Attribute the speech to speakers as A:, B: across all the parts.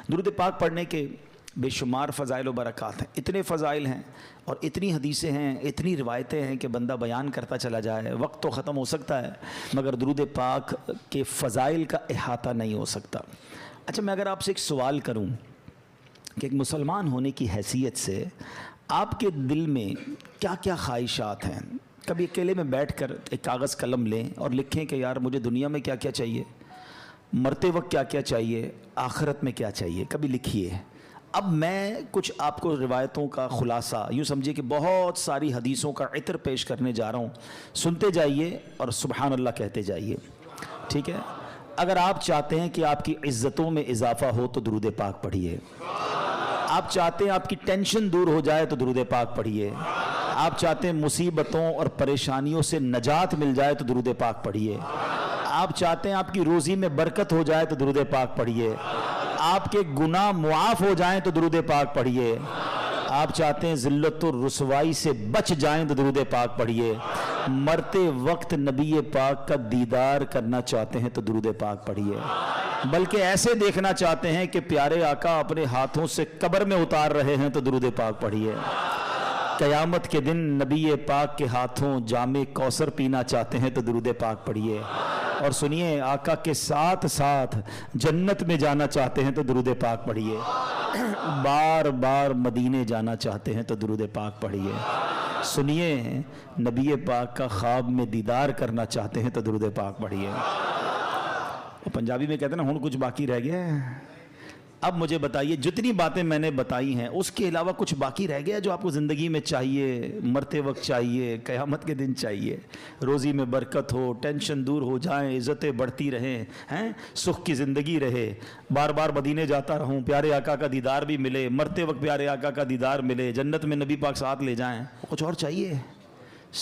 A: درود پاک پڑھنے کے بے شمار فضائل و برکات ہیں، اتنے فضائل ہیں اور اتنی حدیثیں ہیں، اتنی روایتیں ہیں کہ بندہ بیان کرتا چلا جائے، وقت تو ختم ہو سکتا ہے مگر درود پاک کے فضائل کا احاطہ نہیں ہو سکتا۔ اچھا، میں اگر آپ سے ایک سوال کروں کہ ایک مسلمان ہونے کی حیثیت سے آپ کے دل میں کیا کیا خواہشات ہیں؟ کبھی اکیلے میں بیٹھ کر ایک کاغذ قلم لیں اور لکھیں کہ یار مجھے دنیا میں کیا کیا چاہیے، مرتے وقت کیا کیا چاہیے، آخرت میں کیا چاہیے، کبھی لکھیے۔ اب میں کچھ آپ کو روایتوں کا خلاصہ، یوں سمجھیے کہ بہت ساری حدیثوں کا عطر پیش کرنے جا رہا ہوں، سنتے جائیے اور سبحان اللہ کہتے جائیے، ٹھیک ہے؟ اگر آپ چاہتے ہیں کہ آپ کی عزتوں میں اضافہ ہو تو درود پاک پڑھیے، آپ چاہتے ہیں آپ کی ٹینشن دور ہو جائے تو درود پاک پڑھیے، آپ چاہتے ہیں مصیبتوں اور پریشانیوں سے نجات مل جائے تو درود پاک پڑھیے، آپ چاہتے ہیں آپ کی روزی میں برکت ہو جائے تو درود پاک پڑھیے، آپ کے گناہ معاف ہو جائیں تو درود پاک پڑھیے، آپ چاہتے ہیں ذلت و رسوائی سے بچ جائیں تو درود پاک پڑھیے، مرتے وقت نبی پاک کا دیدار کرنا چاہتے ہیں تو درود پاک پڑھیے، بلکہ ایسے دیکھنا چاہتے ہیں کہ پیارے آقا اپنے ہاتھوں سے قبر میں اتار رہے ہیں تو درود پاک پڑھیے، قیامت کے دن نبی پاک کے ہاتھوں جام کوثر پینا چاہتے ہیں تو درود پاک پڑھیے، اور سنیے آقا کے ساتھ ساتھ جنت میں جانا چاہتے ہیں تو درود پاک پڑھیے، بار بار مدینے جانا چاہتے ہیں تو درود پاک پڑھیے، سنیے نبی پاک کا خواب میں دیدار کرنا چاہتے ہیں تو درود پاک پڑھیے۔ پنجابی میں کہتے ہیں نا ہن کچھ باقی رہ گیا ہے۔ اب مجھے بتائیے جتنی باتیں میں نے بتائی ہیں اس کے علاوہ کچھ باقی رہ گیا جو آپ کو زندگی میں چاہیے، مرتے وقت چاہیے، قیامت کے دن چاہیے، روزی میں برکت ہو، ٹینشن دور ہو جائیں، عزتیں بڑھتی رہیں، سکھ کی زندگی رہے، بار بار مدینے جاتا رہوں، پیارے آقا کا دیدار بھی ملے، مرتے وقت پیارے آقا کا دیدار ملے، جنت میں نبی پاک ساتھ لے جائیں، کچھ اور چاہیے؟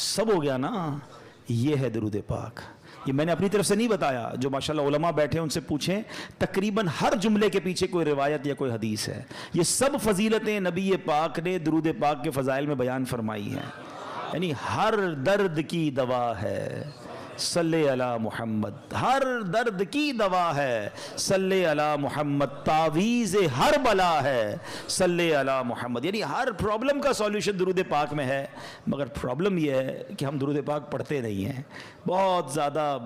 A: سب ہو گیا نا؟ یہ ہے درود پاک۔ یہ میں نے اپنی طرف سے نہیں بتایا، جو ماشاءاللہ علماء بیٹھے ہیں ان سے پوچھیں، تقریباً ہر جملے کے پیچھے کوئی روایت یا کوئی حدیث ہے۔ یہ سب فضیلتیں نبی پاک نے درود پاک کے فضائل میں بیان فرمائی ہیں، یعنی ہر درد کی دوا ہے صلی علی محمد، ہر درد کی دوا ہے صلی علی محمد، تعویذ ہر بلا ہے صلی علی محمد، یعنی ہر پرابلم کا سولوشن درود پاک میں ہے، مگر پرابلم یہ ہے کہ ہم درود پاک پڑھتے نہیں ہیں، بہت زیادہ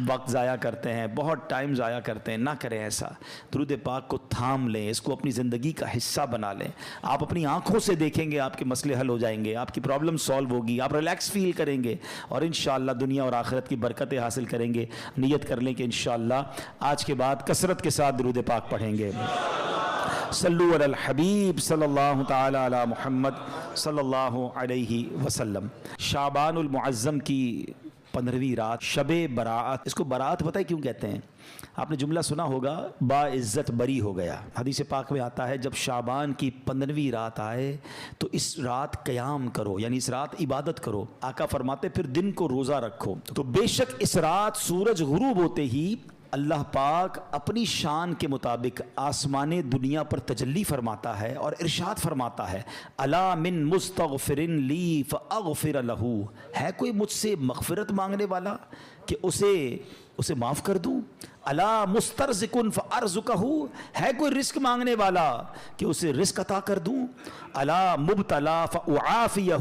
A: وقت ضائع کرتے ہیں، بہت ٹائم ضائع کرتے ہیں۔ نہ کریں ایسا، درود پاک کو تھام لیں، اس کو اپنی زندگی کا حصہ بنا لیں، آپ اپنی آنکھوں سے دیکھیں گے آپ کے مسئلے حل ہو جائیں گے، آپ کی پرابلم سالو ہوگی، آپ ریلیکس فیل کریں گے اور انشاءاللہ دنیا اور آخرت کی برکتیں حاصل کریں گے۔ نیت کر لیں کہ انشاءاللہ آج کے بعد کثرت کے ساتھ درود پاک پڑھیں گے۔ صلو علی الحبیب صلی اللہ تعالی علی محمد صلی اللہ علیہ وسلم۔ شعبان المعظم کی 15ویں رات، شب برات، اس کو برات پتہ ہے کیوں کہتے ہیں؟ آپ نے جملہ سنا ہوگا، با عزت بری ہو گیا، حدیث پاک میں آتا ہے جب شعبان کی 15ویں رات آئے تو اس رات قیام کرو، یعنی اس رات عبادت کرو۔ آقا فرماتے پھر دن کو روزہ رکھو، تو بے شک اس رات سورج غروب ہوتے ہی اللہ پاک اپنی شان کے مطابق آسمان دنیا پر تجلی فرماتا ہے اور ارشاد فرماتا ہے، الا من مستغفر لی فاغفر لہ، ہے کوئی مجھ سے مغفرت مانگنے والا کہ اسے معاف کر دوں؟ الا مسترزق فارزقہ، ہے کوئی رزق مانگنے والا کہ اسے رزق عطا کر دوں؟ الا مبتلا فاعافیہ،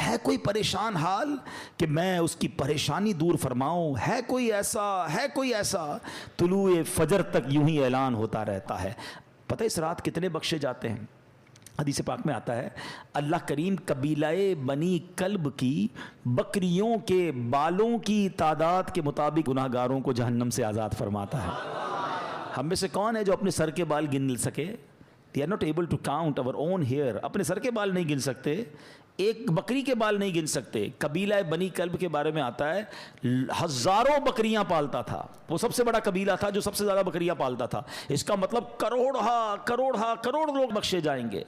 A: ہے کوئی پریشان حال کہ میں اس کی پریشانی دور فرماؤں؟ ہے کوئی ایسا؟ طلوع فجر تک یوں ہی اعلان ہوتا رہتا ہے۔ پتہ اس رات کتنے بخشے جاتے ہیں؟ حدیث پاک میں آتا ہے اللہ کریم قبیلہ بنی کلب کی بکریوں کے بالوں کی تعداد کے مطابق گناہ گاروں کو جہنم سے آزاد فرماتا ہے۔ ہم میں سے کون ہے جو اپنے سر کے بال گن سکے؟ They are not able to count our own hair، اپنے سر کے بال نہیں گن سکتے، ایک بکری کے بال نہیں گن سکتے۔ قبیلہ بنی کلب کے بارے میں آتا ہے ہزاروں بکریاں پالتا تھا، وہ سب سے بڑا قبیلہ تھا جو سب سے زیادہ بکریاں پالتا تھا، اس کا مطلب کروڑ لوگ بخشے جائیں گے،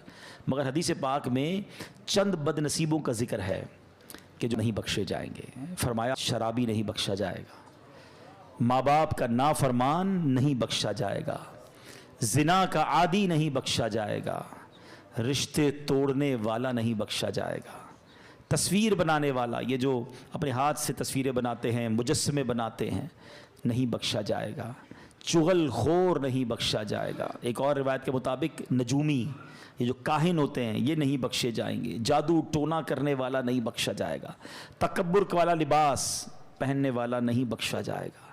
A: مگر حدیث پاک میں چند بد نصیبوں کا ذکر ہے کہ جو نہیں بخشے جائیں گے۔ فرمایا شرابی نہیں بخشا جائے گا، ماں باپ کا نافرمان نہیں بخشا جائے گا، زنا کا عادی نہیں بخشا جائے گا، رشتے توڑنے والا نہیں بخشا جائے گا، تصویر بنانے والا، یہ جو اپنے ہاتھ سے تصویریں بناتے ہیں، مجسمے بناتے ہیں، نہیں بخشا جائے گا، چغل خور نہیں بخشا جائے گا. ایک اور روایت کے مطابق نجومی، یہ جو کاہن ہوتے ہیں، یہ نہیں بخشے جائیں گے. جادو ٹونا کرنے والا نہیں بخشا جائے گا. تکبر والا لباس پہننے والا نہیں بخشا جائے گا.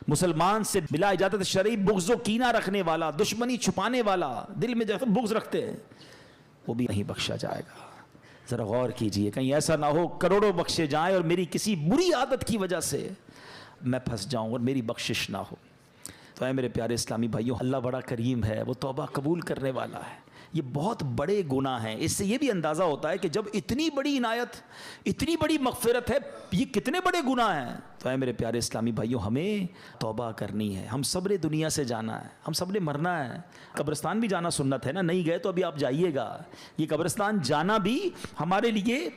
A: مسلمان سے بلا اجازت شرعی بغض و کینہ رکھنے والا، دشمنی چھپانے والا، دل میں جیسے بغض رکھتے ہیں، وہ بھی نہیں بخشا جائے گا. ذرا غور کیجئے، کہیں ایسا نہ ہو کروڑوں بخشے جائیں اور میری کسی بری عادت کی وجہ سے میں پھنس جاؤں اور میری بخشش نہ ہو. تو اے میرے پیارے اسلامی بھائیوں، اللہ بڑا کریم ہے، وہ توبہ قبول کرنے والا ہے. یہ بہت بڑے گناہ ہیں. اس سے یہ بھی اندازہ ہوتا ہے کہ جب اتنی بڑی عنایت، اتنی بڑی مغفرت ہے، یہ کتنے بڑے گناہ ہیں. تو اے میرے پیارے اسلامی بھائیوں، ہمیں توبہ کرنی ہے. ہم سب نے دنیا سے جانا ہے، ہم سب نے مرنا ہے. قبرستان بھی جانا سنت ہے نا، نہیں گئے تو ابھی آپ جائیے گا. یہ قبرستان جانا بھی ہمارے لیے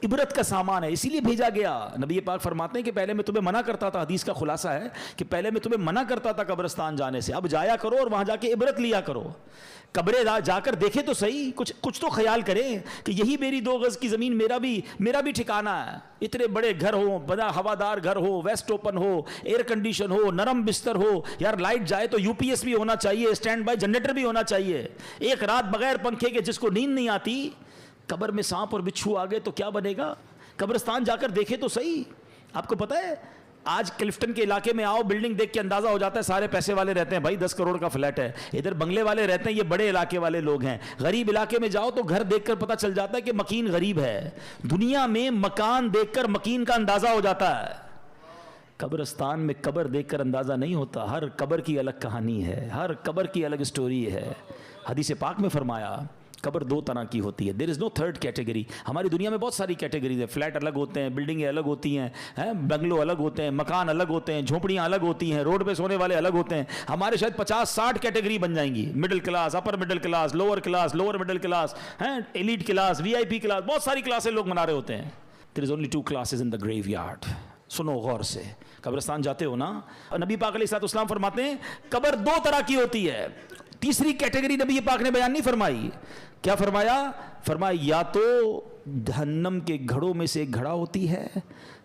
A: عبرت کا سامان ہے، اسی لیے بھیجا گیا. نبی پاک فرماتے ہیں کہ پہلے میں تمہیں منع کرتا تھا، حدیث کا خلاصہ ہے کہ پہلے میں تمہیں منع کرتا تھا قبرستان جانے سے، اب جایا کرو اور وہاں جا کے عبرت لیا کرو. قبریں جا کر دیکھے تو صحیح، کچھ تو خیال کریں کہ یہی میری 2 گز کی زمین میرا بھی ٹھکانہ ہے. اتنے بڑے گھر ہو، بڑا ہوادار گھر ہو، ویسٹ اوپن ہو، ایئر کنڈیشن ہو، نرم بستر ہو. یار لائٹ جائے تو UPS بھی ہونا چاہیے، اسٹینڈ بائی جنریٹر بھی ہونا چاہیے. ایک رات بغیر پنکھے کے جس کو نیند نہیں آتی، قبر میں سانپ اور بچھو آ گئے تو کیا بنے گا؟ قبرستان جا کر دیکھے تو صحیح. آپ کو پتہ ہے آج کلفٹن کے علاقے میں آؤ، بلڈنگ دیکھ کے اندازہ ہو جاتا ہے سارے پیسے والے رہتے ہیں بھائی، 10 کروڑ کا فلیٹ ہے. ادھر بنگلے والے رہتے ہیں، یہ بڑے علاقے والے لوگ ہیں. غریب علاقے میں جاؤ تو گھر دیکھ کر پتہ چل جاتا ہے کہ مکین غریب ہے. دنیا میں مکان دیکھ کر مکین کا اندازہ ہو جاتا ہے. قبرستان میں قبر دیکھ کر اندازہ نہیں ہوتا. ہر قبر کی الگ کہانی ہے، ہر قبر کی الگ اسٹوری ہے. حدیث پاک میں فرمایا قبر 2 طرح کی ہوتی ہے. دیر از نو تھرڈ کیٹیگری. ہماری دنیا میں بہت ساری کیٹیگریز ہیں. فلیٹ الگ ہوتے ہیں، بلڈنگیں الگ ہوتی ہیں، بنگلو الگ ہوتے ہیں، مکان الگ ہوتے ہیں، جھونپڑیاں الگ ہوتی ہیں، روڈ پہ سونے والے الگ ہوتے ہیں. ہمارے شاید 50-60 کیٹیگری بن جائیں گی. Middle class, upper middle class, lower middle class, elite class, VIP class, بہت ساری کلاسیں لوگ منا رہے ہوتے ہیں. دیر is only 2 classes in the graveyard. سنو غور سے، قبرستان جاتے ہو نا، نبی پاک علیہ السلام فرماتے ہیں قبر 2 طرح کی ہوتی ہے. تیسری کیٹیگری نبی پاک نے بیان نہیں فرمائی. کیا فرمایا؟ فرمایا یا تو جہنم کے گھڑوں میں سے ایک گھڑا ہوتی ہے،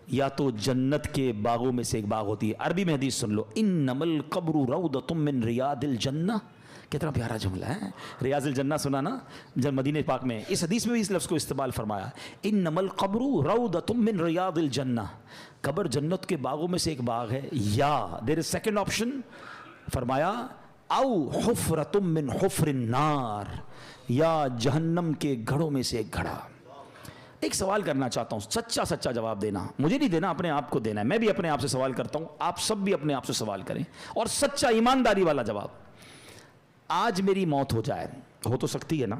A: یا تو جنت کے باغوں میں سے ایک باغ ہوتی ہے. عربی میں حدیث سن لو، انما القبر روضۃ من ریاض الجنہ. کتنا پیارا جملہ ہے. ریاض الجنہ سنا نا جب مدینہ پاک میں. اس حدیث میں بھی اس لفظ کو استعمال فرمایا، انما القبر روضۃ من ریاض الجنہ. قبر جنت کے باغوں میں سے ایک باغ ہے. یا دیر از سیکنڈ آپشن، فرمایا او حفرۃ من حفر النار، یا جہنم کے گھڑوں میں سے ایک گھڑا. ایک سوال کرنا چاہتا ہوں، سچا جواب دینا. مجھے نہیں دینا، اپنے آپ کو دینا ہے. میں بھی اپنے آپ سے سوال کرتا ہوں، آپ سب بھی اپنے آپ سے سوال کریں، اور سچا ایمانداری والا جواب. آج میری موت ہو جائے، ہو تو سکتی ہے نا؟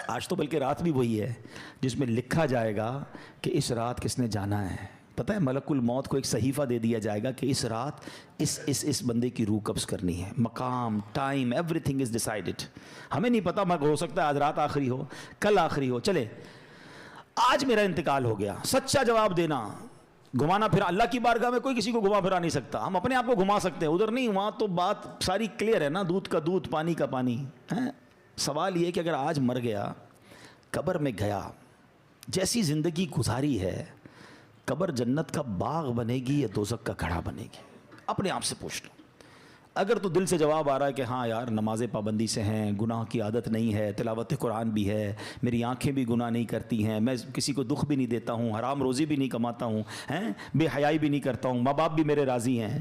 A: آج تو بلکہ رات بھی وہی ہے جس میں لکھا جائے گا کہ اس رات کس نے جانا ہے. پتہ ہے ملک الموت کو ایک صحیفہ دے دیا جائے گا کہ اس رات اس بندے کی روح قبض کرنی ہے. مقام، time, every thing is decided. ہمیں نہیں پتا، مگر ہو سکتا ہے آج رات آخری ہو، کل آخری ہو. چلے آج میرا انتقال ہو گیا. سچا جواب دینا. گھمانا پھرا اللہ کی بارگاہ میں کوئی کسی کو گھما پھرا نہیں سکتا. ہم اپنے آپ کو گھما سکتے ہیں، ادھر نہیں. وہاں تو بات ساری کلیئر ہے نا، دودھ کا دودھ، پانی کا پانی. سوال یہ کہ اگر آج مر گیا، قبر میں گیا، جیسی زندگی گزاری ہے، قبر جنت کا باغ بنے گی یا دوزخ کا گھڑا بنے گی؟ اپنے آپ سے پوچھ لو. اگر تو دل سے جواب آ رہا ہے کہ ہاں یار نماز پابندی سے ہیں، گناہ کی عادت نہیں ہے، تلاوت قرآن بھی ہے، میری آنکھیں بھی گناہ نہیں کرتی ہیں، میں کسی کو دکھ بھی نہیں دیتا ہوں، حرام روزی بھی نہیں کماتا ہوں، بے حیائی بھی نہیں کرتا ہوں، ماں باپ بھی میرے راضی ہیں.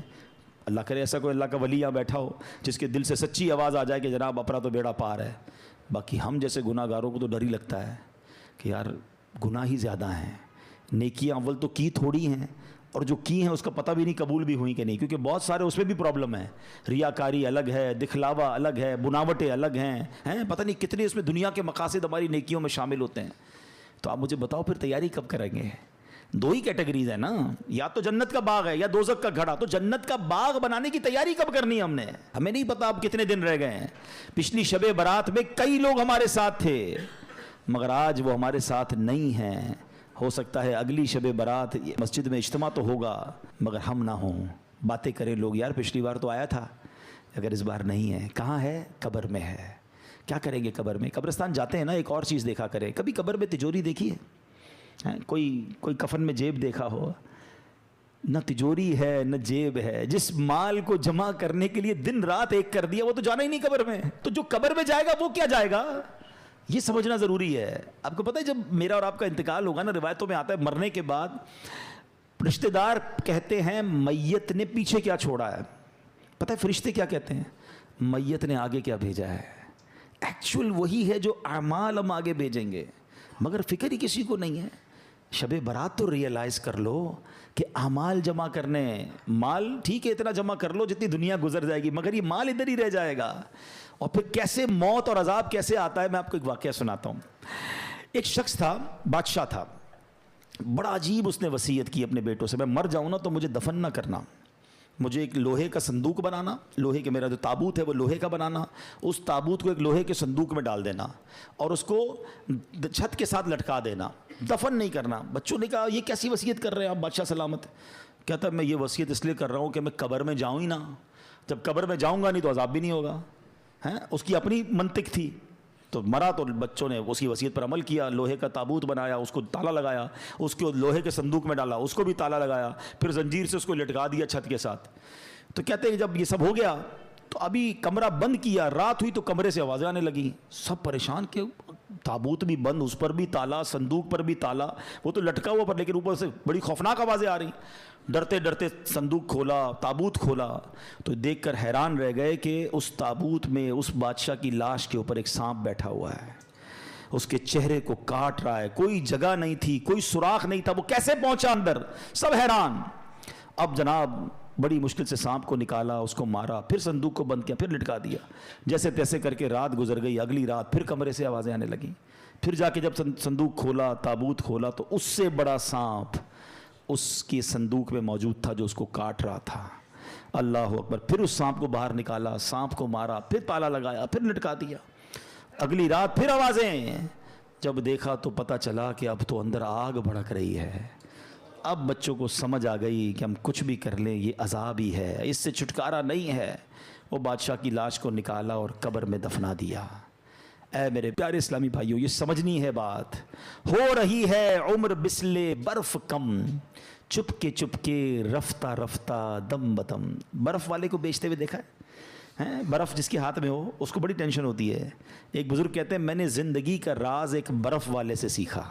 A: اللہ کرے ایسا کوئی اللہ کا ولی یہاں بیٹھا ہو جس کے دل سے سچی آواز آ جائے کہ جناب اپنا تو بیڑا پار ہے. باقی ہم جیسے گناہ گاروں کو تو ڈر ہی لگتا ہے کہ یار گناہ ہی زیادہ ہیں، نیکیاں اول تو کی تھوڑی ہیں، اور جو کی ہیں اس کا پتہ بھی نہیں قبول بھی ہوئی کہ نہیں، کیونکہ بہت سارے اس میں بھی پرابلم ہے. ریاکاری الگ ہے، دکھلاوا الگ ہے، بناوٹیں الگ ہیں، پتہ نہیں کتنے اس میں دنیا کے مقاصد ہماری نیکیوں میں شامل ہوتے ہیں. تو آپ مجھے بتاؤ پھر تیاری کب کریں گے؟ 2 ہی کیٹیگریز ہیں نا، یا تو جنت کا باغ ہے یا دوزخ کا گھڑا. تو جنت کا باغ بنانے کی تیاری کب کرنی ہے ہم نے؟ ہمیں نہیں پتا اب کتنے دن رہ گئے ہیں. پچھلی شب برات میں کئی لوگ ہمارے ساتھ تھے، مگر آج وہ ہمارے ساتھ نہیں ہیں. ہو سکتا ہے اگلی شب برات مسجد میں اجتماع تو ہوگا مگر ہم نہ ہوں. باتیں کریں لوگ، یار پچھلی بار تو آیا تھا، اگر اس بار نہیں ہے. کہاں ہے؟ قبر میں ہے. کیا کریں گے قبر میں؟ قبرستان جاتے ہیں نا، ایک اور چیز دیکھا کریں. کبھی قبر میں تجوری دیکھی ہے؟ کوئی کفن میں جیب دیکھا ہو؟ نہ تجوری ہے نہ جیب ہے. جس مال کو جمع کرنے کے لیے دن رات ایک کر دیا وہ تو جانا ہی نہیں قبر میں. تو جو قبر میں جائے گا وہ کیا جائے گا, یہ سمجھنا ضروری ہے. آپ کو پتہ ہے جب میرا اور آپ کا انتقال ہوگا نا, روایتوں میں آتا ہے مرنے کے بعد رشتہ دار کہتے ہیں میت نے پیچھے کیا چھوڑا ہے. پتہ ہے فرشتے کیا کہتے ہیں, میت نے آگے کیا بھیجا ہے. ایکچوئل وہی ہے جو اعمال ہم آگے بھیجیں گے, مگر فکر ہی کسی کو نہیں ہے. شب برات تو ریئلائز کر لو کہ اعمال جمع کرنے, مال ٹھیک ہے اتنا جمع کر لو جتنی دنیا گزر جائے گی, مگر یہ مال ادھر ہی رہ جائے گا. اور پھر کیسے موت اور عذاب کیسے آتا ہے, میں آپ کو ایک واقعہ سناتا ہوں. ایک شخص تھا, بادشاہ تھا, بڑا عجیب اس نے وصیت کی اپنے بیٹوں سے, میں مر جاؤں نا تو مجھے دفن نہ کرنا, مجھے ایک لوہے کا صندوق بنانا, لوہے کے میرا جو تابوت ہے وہ لوہے کا بنانا, اس تابوت کو ایک لوہے کے صندوق میں ڈال دینا اور اس کو چھت کے ساتھ لٹکا دینا, دفن نہیں کرنا. بچوں نے کہا یہ کیسی وصیت کر رہے ہیں آپ بادشاہ سلامت. کہتا ہے میں یہ وصیت اس لیے کر رہا ہوں کہ میں قبر میں جاؤں ہی نہ, جب قبر میں جاؤں گا نہیں تو عذاب بھی نہیں ہوگا. ہیں اس کی اپنی منطق تھی. تو مرا تو بچوں نے اس کی وصیت پر عمل کیا, لوہے کا تابوت بنایا, اس کو تالا لگایا, اس کو لوہے کے صندوق میں ڈالا, اس کو بھی تالا لگایا, پھر زنجیر سے اس کو لٹکا دیا چھت کے ساتھ. تو کہتے ہیں جب یہ سب ہو گیا تو ابھی کمرہ بند کیا, رات ہوئی تو کمرے سے آوازیں آنے لگیں. سب پریشان کہ تابوت بھی بند, اس پر بھی تالا, صندوق پر بھی تالا, وہ تو لٹکا ہوا پر, لیکن اوپر سے بڑی خوفناک آوازیں آ رہی. ڈرتے ڈرتے صندوق کھولا, تابوت کھولا تو دیکھ کر حیران رہ گئے کہ اس تابوت میں اس بادشاہ کی لاش کے اوپر ایک سانپ بیٹھا ہوا ہے, اس کے چہرے کو کاٹ رہا ہے, کوئی جگہ نہیں تھی, کوئی سوراخ نہیں تھا, وہ کیسے پہنچا اندر, سب حیران. اب جناب بڑی مشکل سے سانپ کو نکالا, اس کو مارا, پھر صندوق کو بند کیا, پھر لٹکا دیا. جیسے تیسے کر کے رات گزر گئی. اگلی رات پھر کمرے سے آوازیں آنے لگیں. پھر جا کے جب صندوق کھولا, تابوت کھولا تو اس سے بڑا سانپ اس کے صندوق میں موجود تھا جو اس کو کاٹ رہا تھا. اللہ اکبر. پھر اس سانپ کو باہر نکالا, سانپ کو مارا, پھر تالا لگایا, پھر لٹکا دیا. اگلی رات پھر آوازیں. جب دیکھا تو پتہ چلا کہ اب تو اندر آگ بھڑک رہی ہے. اب بچوں کو سمجھ آ گئی کہ ہم کچھ بھی کر لیں یہ عذاب ہی ہے, اس سے چھٹکارا نہیں ہے. وہ بادشاہ کی لاش کو نکالا اور قبر میں دفنا دیا. اے میرے پیارے اسلامی بھائیوں, یہ سمجھنی ہے بات. ہو رہی ہے عمر بسلے برف کم, چپ کے رفتہ رفتہ دم بدم. برف والے کو بیچتے ہوئے دیکھا ہے, برف جس کے ہاتھ میں ہو اس کو بڑی ٹینشن ہوتی ہے. ایک بزرگ کہتے ہیں میں نے زندگی کا راز ایک برف والے سے سیکھا.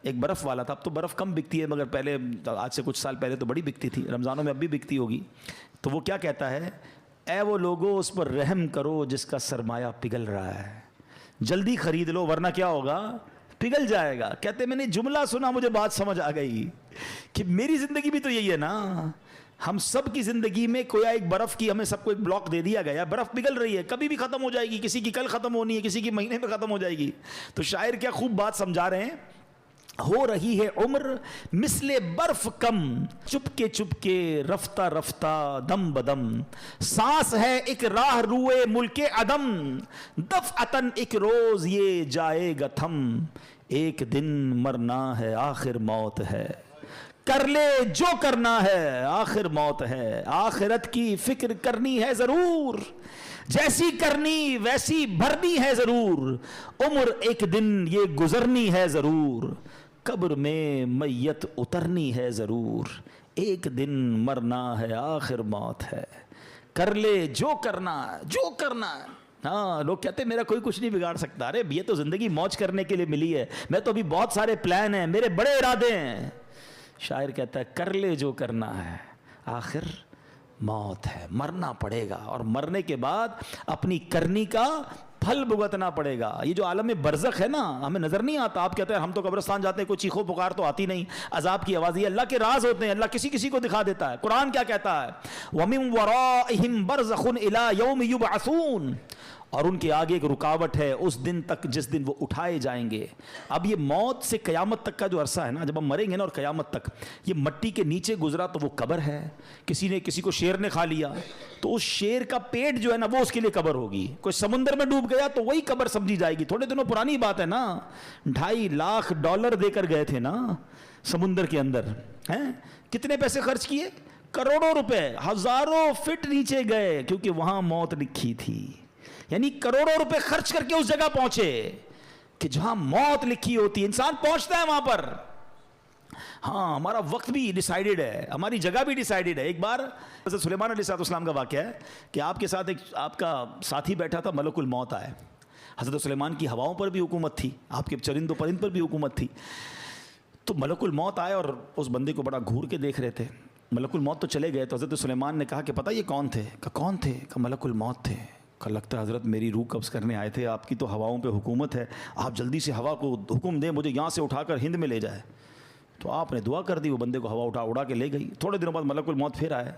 A: ایک برف والا تھا, اب تو برف کم بکتی ہے, مگر پہلے آج سے کچھ سال پہلے تو بڑی بکتی تھی, رمضانوں میں اب بھی بکتی ہوگی. تو وہ کیا کہتا ہے, اے وہ لوگوں اس پر رحم کرو جس کا سرمایہ پگھل رہا ہے, جلدی خرید لو ورنہ کیا ہوگا, پگھل جائے گا. کہتے میں نے جملہ سنا, مجھے بات سمجھ آ گئی کہ میری زندگی بھی تو یہی ہے نا. ہم سب کی زندگی میں کوئی ایک برف کی, ہمیں سب کو ایک بلاک دے دیا گیا, برف پگھل رہی ہے, کبھی بھی ختم ہو جائے گی, کسی کی کل ختم ہونی ہے, کسی کی مہینے میں ختم ہو جائے گی. تو شاعر کیا خوب بات سمجھا رہے ہیں, ہو رہی ہے عمر مثل برف کم, چپ کے رفتہ رفتہ دم بدم, سانس ہے ایک راہ روئے ملک عدم, دفعتن ایک روز یہ جائے گا تھم, ایک دن مرنا ہے آخر موت ہے, کر لے جو کرنا ہے آخر موت ہے, آخرت کی فکر کرنی ہے ضرور, جیسی کرنی ویسی بھرنی ہے ضرور, عمر ایک دن یہ گزرنی ہے ضرور, قبر میں میت اترنی ہے ضرور, ایک دن مرنا ہے آخر موت ہے, کر لے جو کرنا جو کرنا. ہاں لوگ کہتے ہیں میرا کوئی کچھ نہیں بگاڑ سکتا. ارے یہ تو زندگی موج کرنے کے لیے ملی ہے, میں تو ابھی بہت سارے پلان ہیں, میرے بڑے ارادے ہیں. شاعر کہتا ہے کر لے جو کرنا ہے آخر موت ہے, مرنا پڑے گا, اور مرنے کے بعد اپنی کرنی کا پھل بھگتنا پڑے گا. یہ جو عالم برزخ ہے نا, ہمیں نظر نہیں آتا. آپ کہتے ہیں ہم تو قبرستان جاتے ہیں, کوئی چیخو پکار تو آتی نہیں, عذاب کی آواز, یہ اللہ کے راز ہوتے ہیں, اللہ کسی کسی کو دکھا دیتا ہے. قرآن کیا کہتا ہے, وَمِن وَرَائِهِمْ بَرْزَخٌ إِلَى يَوْمِ يُبْعَثُونَ, اور ان کے آگے ایک رکاوٹ ہے اس دن تک جس دن وہ اٹھائے جائیں گے. اب یہ موت سے قیامت تک کا جو عرصہ ہے نا, جب ہم مریں گے نا, اور قیامت تک یہ مٹی کے نیچے گزرا تو وہ قبر ہے. کسی نے کسی کو شیر نے کھا لیا تو اس شیر کا پیٹ جو ہے نا وہ اس کے لیے قبر ہوگی. کوئی سمندر میں ڈوب گیا تو وہی قبر سمجھی جائے گی. تھوڑے دنوں پرانی بات ہے نا, $2.5 لاکھ دے کر گئے تھے نا سمندر کے اندر, ہیں کتنے پیسے خرچ کیے, کروڑوں روپے, ہزاروں فٹ نیچے گئے کیونکہ وہاں موت لکھی تھی. یعنی کروڑوں روپے خرچ کر کے اس جگہ پہنچے کہ جہاں موت لکھی ہوتی ہے. انسان پہنچتا ہے وہاں پر, ہاں ہمارا وقت بھی ڈیسائیڈڈ ہے، ہماری جگہ بھی ڈیسائیڈڈ ہے. ایک بار حضرت سلیمان علیہ السلام کا واقعہ ہے کہ آپ کے ساتھ ایک آپ کا ساتھی بیٹھا تھا، ملک الموت آئے. حضرت سلیمان کی ہواؤں پر بھی حکومت تھی، آپ کے چرند و پرند پر بھی حکومت تھی. تو ملک الموت آئے اور اس بندے کو بڑا گھور کے دیکھ رہے تھے. ملک الموت تو چلے گئے تو حضرت سلیمان نے کہا کہ پتہ یہ کون تھے؟ کہ کون تھے؟ کہ ملک الموت تھے. کہ لگتا ہے حضرت میری روح قبض کرنے آئے تھے، آپ کی تو ہواؤں پہ حکومت ہے، آپ جلدی سے ہوا کو حکم دیں مجھے یہاں سے اٹھا کر ہند میں لے جائے. تو آپ نے دعا کر دی، وہ بندے کو ہوا اڑا کے لے گئی. تھوڑے دنوں بعد ملک الموت پھر آئے.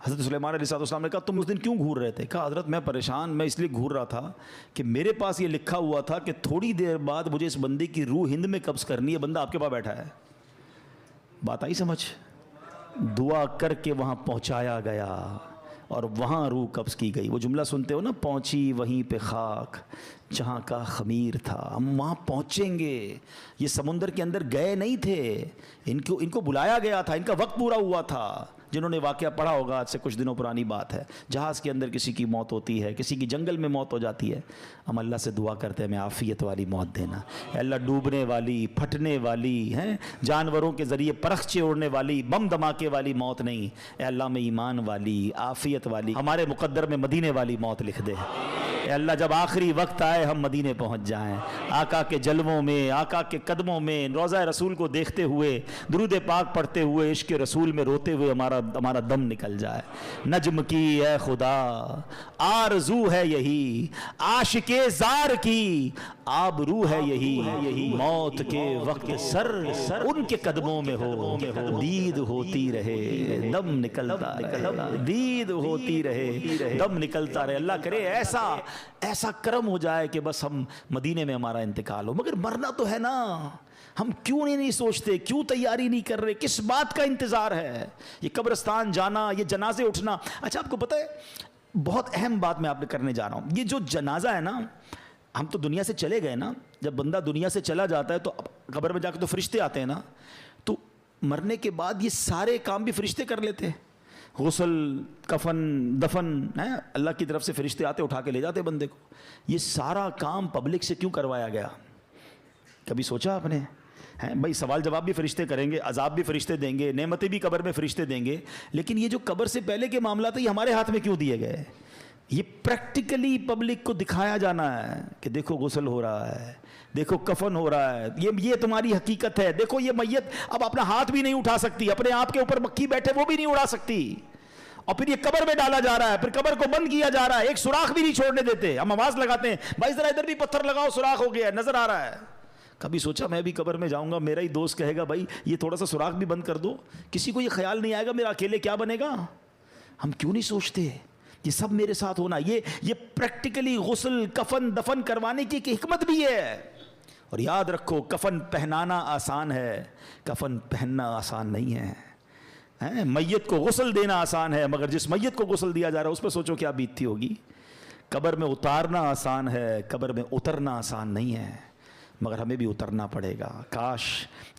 A: حضرت سلیمان علیہ السلام نے کہا تم اس دن کیوں گھور رہے تھے؟ کہا حضرت میں پریشان، میں اس لیے گھور رہا تھا کہ میرے پاس یہ لکھا ہوا تھا کہ تھوڑی دیر بعد مجھے اس بندے کی روح ہند میں قبض کرنی ہے، بندہ آپ کے پاس بیٹھا ہے. بات آئی سمجھ؟ دعا کر کے وہاں پہنچایا گیا اور وہاں روح قبض کی گئی. وہ جملہ سنتے ہو نا، پہنچی وہیں پہ خاک جہاں کا خمیر تھا. ہم وہاں پہنچیں گے. یہ سمندر کے اندر گئے نہیں تھے، ان کو بلایا گیا تھا، ان کا وقت پورا ہوا تھا. جنہوں نے واقعہ پڑھا ہوگا، آج سے کچھ دنوں پرانی بات ہے، جہاز کے اندر کسی کی موت ہوتی ہے، کسی کی جنگل میں موت ہو جاتی ہے. ہم اللہ سے دعا کرتے ہیں ہمیں عافیت والی موت دینا. اے اللہ ڈوبنے والی، پھٹنے والی ہیں، جانوروں کے ذریعے پرخچے اڑنے والی، بم دھماکے والی موت نہیں. اے اللہ میں ایمان والی، عافیت والی، ہمارے مقدر میں مدینے والی موت لکھ دے. اے اللہ جب آخری وقت آئے ہم مدینے پہنچ جائیں، آقا کے جلووں میں، آقا کے قدموں میں، روضہ رسول کو دیکھتے ہوئے، درود پاک پڑھتے ہوئے، عشق رسول میں روتے ہوئے ہمارا دم نکل جائے. نجم کی اے خدا آرزو ہے یہی، عاشق زار کی آبرو ہے یہی، موت کے وقت سر ان کے قدموں میں ہو، دید ہوتی رہے دم نکلتا رہے، دید ہوتی رہے دم نکلتا رہے. اللہ کرے ایسا کرم ہو جائے کہ بس ہم مدینے میں ہمارا انتقال ہو. مگر مرنا تو ہے نا، ہم کیوں نہیں سوچتے، کیوں تیاری نہیں کر رہے، کس بات کا انتظار ہے؟ یہ قبرستان جانا، یہ جنازے اٹھنا. اچھا آپ کو پتہ ہے بہت اہم بات میں آپ نے کرنے جا رہا ہوں، یہ جو جنازہ ہے نا، ہم تو دنیا سے چلے گئے نا. جب بندہ دنیا سے چلا جاتا ہے تو قبر میں جا کے تو فرشتے آتے ہیں نا، تو مرنے کے بعد یہ سارے کام بھی فرشتے کر لیتے ہیں. غسل، کفن، دفن ہے، اللہ کی طرف سے فرشتے آتے اٹھا کے لے جاتے بندے کو. یہ سارا کام پبلک سے کیوں کروایا گیا؟ کبھی سوچا آپ نے؟ بھائی سوال جواب بھی فرشتے کریں گے، عذاب بھی فرشتے دیں گے، نعمتیں بھی قبر میں فرشتے دیں گے، لیکن یہ جو قبر سے پہلے کے معاملات ہیں یہ ہمارے ہاتھ میں کیوں دیے گئے؟ یہ پریکٹیکلی پبلک کو دکھایا جانا ہے کہ دیکھو غسل ہو رہا ہے، دیکھو کفن ہو رہا ہے، یہ تمہاری حقیقت ہے. دیکھو یہ میت اب اپنا ہاتھ بھی نہیں اٹھا سکتی، اپنے آپ کے اوپر مکھی بیٹھے وہ بھی نہیں اڑا سکتی، اور پھر یہ قبر میں ڈالا جا رہا ہے، پھر قبر کو بند کیا جا رہا ہے، ایک سوراخ بھی نہیں چھوڑنے دیتے. ہم آواز لگاتے ہیں بھائی ذرا ادھر بھی پتھر لگاؤ، سوراخ ہو گیا ہے، نظر آ رہا ہے. کبھی سوچا میں بھی قبر میں جاؤں گا، میرا ہی دوست کہے گا بھائی یہ تھوڑا سا سوراخ بھی بند کر دو؟ کسی کو یہ خیال نہیں آئے گا میرا اکیلے کیا بنے گا؟ ہم کیوں نہیں سوچتے یہ سب میرے ساتھ ہونا؟ یہ پریکٹیکلی غسل، کفن، دفن کروانے کی ایک حکمت بھی ہے. اور یاد رکھو کفن پہنانا آسان ہے، کفن پہننا آسان نہیں ہے. میت کو غسل دینا آسان ہے، مگر جس میت کو غسل دیا جا رہا ہے اس پہ سوچو کیا بیتتی ہوگی. قبر میں اتارنا آسان ہے، قبر میں اترنا آسان نہیں ہے، مگر ہمیں بھی اترنا پڑے گا. کاش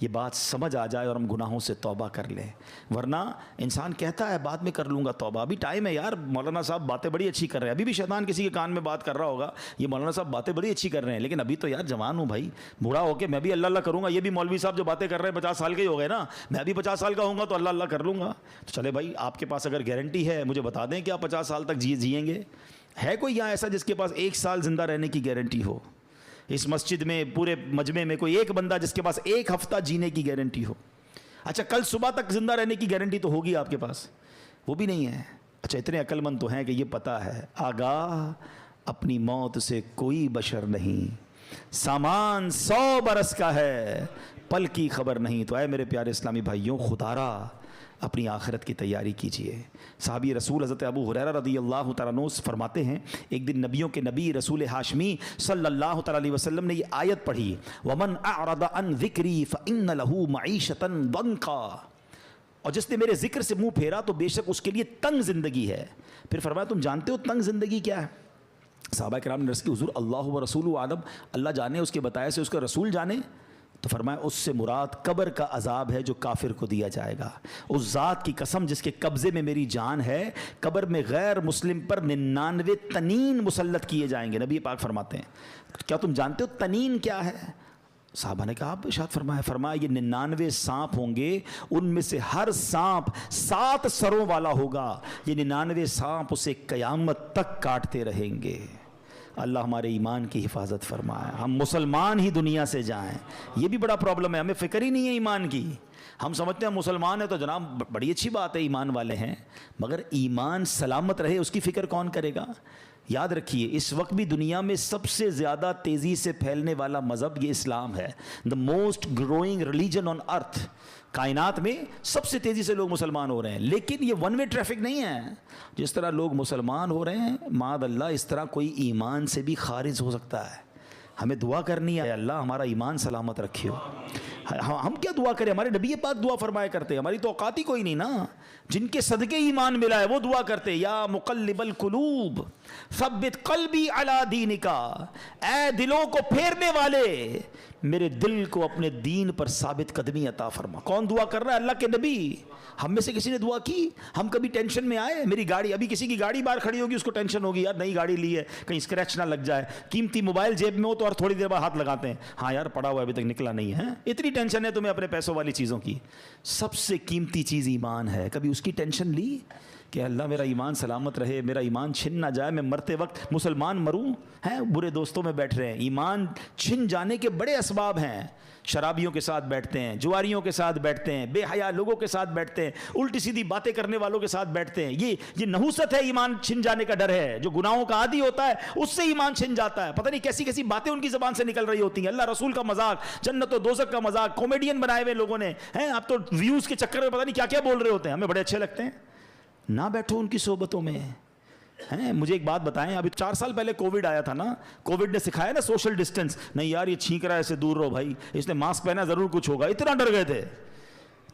A: یہ بات سمجھ آ جائے اور ہم گناہوں سے توبہ کر لیں. ورنہ انسان کہتا ہے بعد میں کر لوں گا توبہ، ابھی ٹائم ہے یار. مولانا صاحب باتیں بڑی اچھی کر رہے ہیں، ابھی بھی شیطان کسی کے کان میں بات کر رہا ہوگا یہ مولانا صاحب باتیں بڑی اچھی کر رہے ہیں، لیکن ابھی تو یار جوان ہوں بھائی، بوڑھا ہو کے میں بھی اللہ اللہ کروں گا. یہ بھی مولوی صاحب جو باتیں کر رہے ہیں 50 سال کے ہی ہو گئے نا، میں بھی 50 سال کا ہوں گا تو اللہ اللہ کر لوں گا. تو چلے بھائی آپ کے پاس اگر گارنٹی ہے مجھے بتا دیں کہ آپ 50 سال تک جئیں گے. ہے کوئی یہاں ایسا جس کے پاس 1 سال زندہ رہنے کی گارنٹی ہو؟ اس مسجد میں پورے مجمع میں کوئی ایک بندہ جس کے پاس 1 ہفتہ جینے کی گارنٹی ہو؟ اچھا کل صبح تک زندہ رہنے کی گارنٹی تو ہوگی آپ کے پاس، وہ بھی نہیں ہے. اچھا اتنے عقل مند تو ہیں کہ یہ پتہ ہے آگاہ اپنی موت سے کوئی بشر نہیں، سامان 100 برس کا ہے، پل کی خبر نہیں. تو اے میرے پیارے اسلامی بھائیوں، خدا را اپنی آخرت کی تیاری کیجئے. صحابی رسول حضرت ابو ہریرہ رضی اللہ تعالیٰ عنہ فرماتے ہیں ایک دن نبیوں کے نبی رسول ہاشمی صلی اللہ تعالیٰ علیہ وسلم نے یہ آیت پڑھی، وَمَنْ أَعْرَضَ عَنْ ذِكْرِي فَإِنَّ لَهُ مَعِيشَةً ضَنْكًا، اور جس نے میرے ذکر سے منہ پھیرا تو بے شک اس کے لیے تنگ زندگی ہے. پھر فرمایا تم جانتے ہو تنگ زندگی کیا ہے؟ صحابہ کرام نے عرض کی حضور اللہ و رسول عالم، اللہ جانے اس کے بتائے سے اس کا رسول جانے. تو فرمایا اس سے مراد قبر کا عذاب ہے جو کافر کو دیا جائے گا. اس ذات کی قسم جس کے قبضے میں میری جان ہے، قبر میں غیر مسلم پر 99 تنین مسلط کیے جائیں گے. نبی پاک فرماتے ہیں کیا تم جانتے ہو تنین کیا ہے؟ صحابہ نے کہا آپ ارشاد فرمایا یہ 99 سانپ ہوں گے، ان میں سے ہر سانپ 7 سروں والا ہوگا، یہ 99 سانپ اسے قیامت تک کاٹتے رہیں گے۔ اللہ ہمارے ایمان کی حفاظت فرمائے، ہم مسلمان ہی دنیا سے جائیں، یہ بھی بڑا پرابلم ہے، ہمیں فکر ہی نہیں ہے ایمان کی۔ ہم سمجھتے ہیں مسلمان ہیں تو جناب بڑی اچھی بات ہے، ایمان والے ہیں، مگر ایمان سلامت رہے اس کی فکر کون کرے گا؟ یاد رکھیے اس وقت بھی دنیا میں سب سے زیادہ تیزی سے پھیلنے والا مذہب یہ اسلام ہے، the most growing religion on earth۔ کائنات میں سب سے تیزی سے لوگ مسلمان ہو رہے ہیں، لیکن یہ ون وے ٹریفک نہیں ہے۔ جس طرح لوگ مسلمان ہو رہے ہیں معاذ اللہ، اس طرح کوئی ایمان سے بھی خارج ہو سکتا ہے۔ ہمیں دعا کرنی ہے اللہ ہمارا ایمان سلامت رکھیو۔ ہم کیا دعا کریں؟ ہمارے نبی پاک دعا فرمایا کرتے، ہماری تو اوقات ہی کوئی نہیں نا۔ جن کے صدقے ایمان ملا ہے وہ دعا کرتے، یا مقلب القلوب ثبت قلبی علی دینکا، اے دلوں کو پھیرنے والے میرے دل کو اپنے دین پر ثابت قدمی عطا فرما۔ کون دعا کر رہا ہے؟ اللہ کے نبی۔ ہم میں سے کسی نے دعا کی؟ ہم کبھی ٹینشن میں آئے؟ میری گاڑی، ابھی کسی کی گاڑی باہر کھڑی ہوگی اس کو ٹینشن ہوگی، یار نئی گاڑی لی ہے کہیں اسکریچ نہ لگ جائے، قیمتی موبائل جیب میں ہو تو اور تھوڑی دیر بعد ہاتھ لگاتے ہیں، ہاں یار پڑا ہوا ابھی تک نکلا نہیں ہے۔ اتنی ٹینشن ہے تمہیں اپنے پیسوں والی چیزوں کی۔ سب سے قیمتی چیز ایمان ہے، کبھی اس کی ٹینشن لی کہ اللہ میرا ایمان سلامت رہے، میرا ایمان چھن نہ جائے، میں مرتے وقت مسلمان مروں؟ ہیں برے دوستوں میں بیٹھ رہے ہیں، ایمان چھن جانے کے بڑے اسباب ہیں۔ شرابیوں کے ساتھ بیٹھتے ہیں، جواریوں کے ساتھ بیٹھتے ہیں، بے حیا لوگوں کے ساتھ بیٹھتے ہیں، الٹی سیدھی باتیں کرنے والوں کے ساتھ بیٹھتے ہیں۔ یہ نحوست ہے، ایمان چھن جانے کا ڈر ہے۔ جو گناہوں کا عادی ہوتا ہے اس سے ایمان چھن جاتا ہے، پتہ نہیں کیسی کیسی باتیں ان کی زبان سے نکل رہی ہوتی ہیں، اللہ رسول کا مذاق، جنت و دوزخ کا مذاق، کامیڈین بنائے ہوئے لوگوں نے ہیں، آپ تو ویوز کے چکر میں پتہ نہیں کیا کیا بول رہے ہوتے ہیں، ہمیں بڑے اچھے لگتے ہیں۔ نہ بیٹھو ان کی صحبتوں میں۔ مجھے ایک بات بتائیں، ابھی 4 سال پہلے کووڈ آیا تھا نا، کووڈ نے سکھایا نا سوشل ڈسٹینس، نہیں یار یہ چھینک رہا ہے اسے دور رہو بھائی، اس نے ماسک پہنا ضرور کچھ ہوگا، اتنا ڈر گئے تھے۔